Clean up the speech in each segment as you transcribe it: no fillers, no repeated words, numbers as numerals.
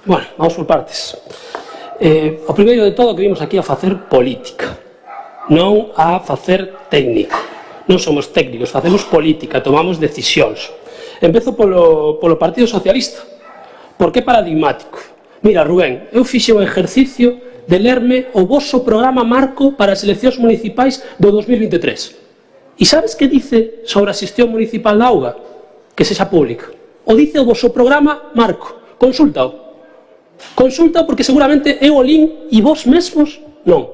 Bueno, vamos por partes. O primeiro de todo que vimos aquí a facer política, non a facer técnico. Non somos técnicos, facemos política, tomamos decisións. Empezo polo Partido Socialista, porque é paradigmático. Mira, Rubén, eu fixe un exercicio de lerme o voso programa marco para as eleccións municipais do 2023. E sabes que dice sobre a xestión municipal da auga? Que sexa pública. O dice o voso programa marco. Consúltao. Consúltao porque seguramente eu o lin e vos mesmos non.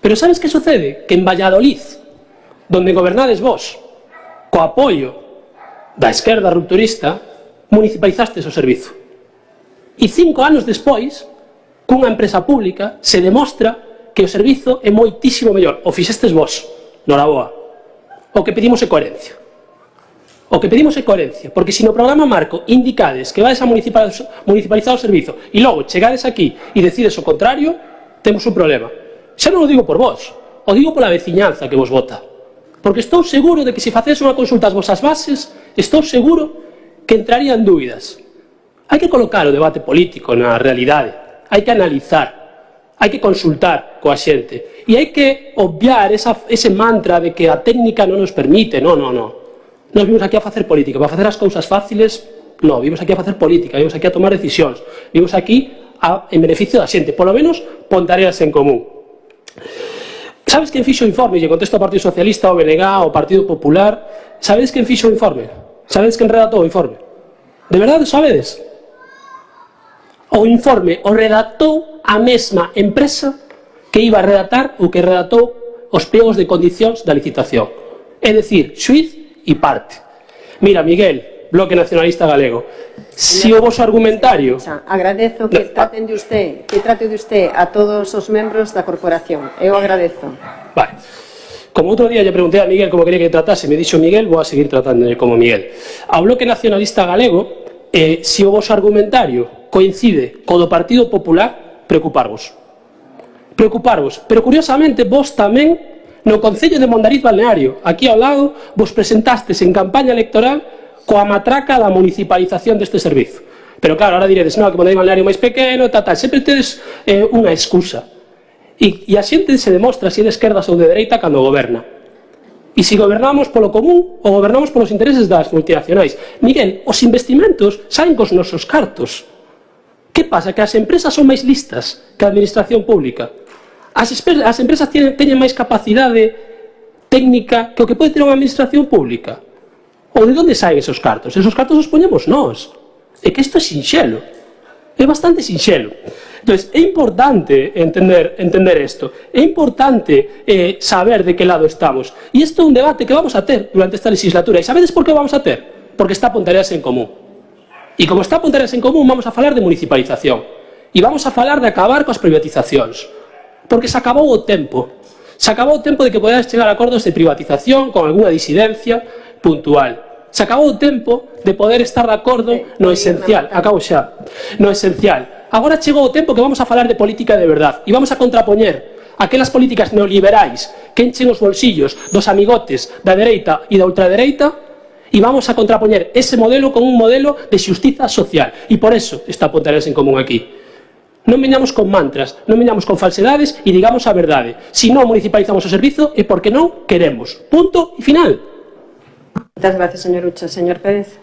Pero sabes que sucede? Que en Valladolid, donde gobernades vos, co apoio da esquerda rupturista, municipalizastes o servizo. E 5 anos despois, cunha empresa pública, se demostra que o servizo é moitísimo mellor. O fixestes vos, noraboa. O que pedimos é coherencia. O que pedimos é coherencia, porque se no programa marco indicades que vais a municipalizar o servizo e logo chegades aquí e decides o contrario, temos un problema. Xa non o digo por vos, o digo pola veciñanza que vos vota. Porque estou seguro de que se facedes unha consulta ás vosas bases, estou seguro que entrarían dúbidas. Hai que colocar o debate político na realidade, hai que analizar, hai que consultar coa xente e hai que obviar ese mantra de que a técnica non nos permite. Non. Nos vimos aquí a facer política, para facer as cousas fáciles, non, vimos aquí a facer política, vimos aquí a tomar decisións, vimos aquí en beneficio da xente, polo menos pon tareas en común. Sabes quen fixo o informe? E contesto ao Partido Socialista, ao BNG, ao Partido Popular. Sabedes quen fixo o informe? Sabedes quen redactou o informe? De verdade sabedes? O informe o redactou a mesma empresa que iba a redactar o que redactou os pliegos de condicións da licitación. É dicir, xuiz e parte. Mira, Miguel, Bloque Nacionalista Galego, se o voso argumentario... Agradezo que trate de usted a todos os membros da corporación. Eu agradezo. Vale. Como outro día lle preguntei a Miguel como quería que tratase, me dixo Miguel, vou a seguir tratándolle como Miguel. Ao Bloque Nacionalista Galego, se o voso argumentario coincide co do Partido Popular, preocuparvos. Preocuparvos. Pero, curiosamente, vos tamén, no Concello de Mondariz Balneario, aquí ao lado, vos presentastes en campaña electoral coa matraca da municipalización deste servizo. Pero claro, ahora diredes, non, que Mondariz Balneario máis pequeno, sempre tedes unha excusa. E a xente se demostra se é de esquerdas ou de dereita cando goberna. E se gobernamos polo común ou gobernamos polos intereses das multinacionais. Miguel, os investimentos saen cos nosos cartos. Que pasa? Que as empresas son máis listas que a administración pública. As empresas teñen máis capacidade técnica que o que pode ter unha administración pública. Ou de onde saen esos cartos? Esos cartos os poñemos nós. É que isto é sinxelo. É bastante sinxelo. Entón, é importante entender isto. É importante saber de que lado estamos. E isto é un debate que vamos a ter durante esta legislatura. E sabedes por que vamos a ter? Porque está a Pontareas en Común. E como está a Pontareas en Común, vamos a falar de municipalización. E vamos a falar de acabar coas privatizacións. Porque se acabou o tempo. Se acabou o tempo de que podades chegar a acordos de privatización con alguna disidencia puntual. Se acabou o tempo de poder estar de acordo no esencial. Acabo xa. No esencial. Agora chegou o tempo que vamos a falar de política de verdade. E vamos a contrapoñer aquelas políticas neoliberais que enchen os bolsillos dos amigotes da dereita e da ultradereita e vamos a contrapoñer ese modelo con un modelo de xustiza social. E por eso está Pontareas en Común aquí. Non veñamos con mantras, non veñamos con falsedades e digamos a verdade. Se non municipalizamos o servizo é porque non queremos. Punto e final. Muchas gracias, señor Ucha. Señor Pérez.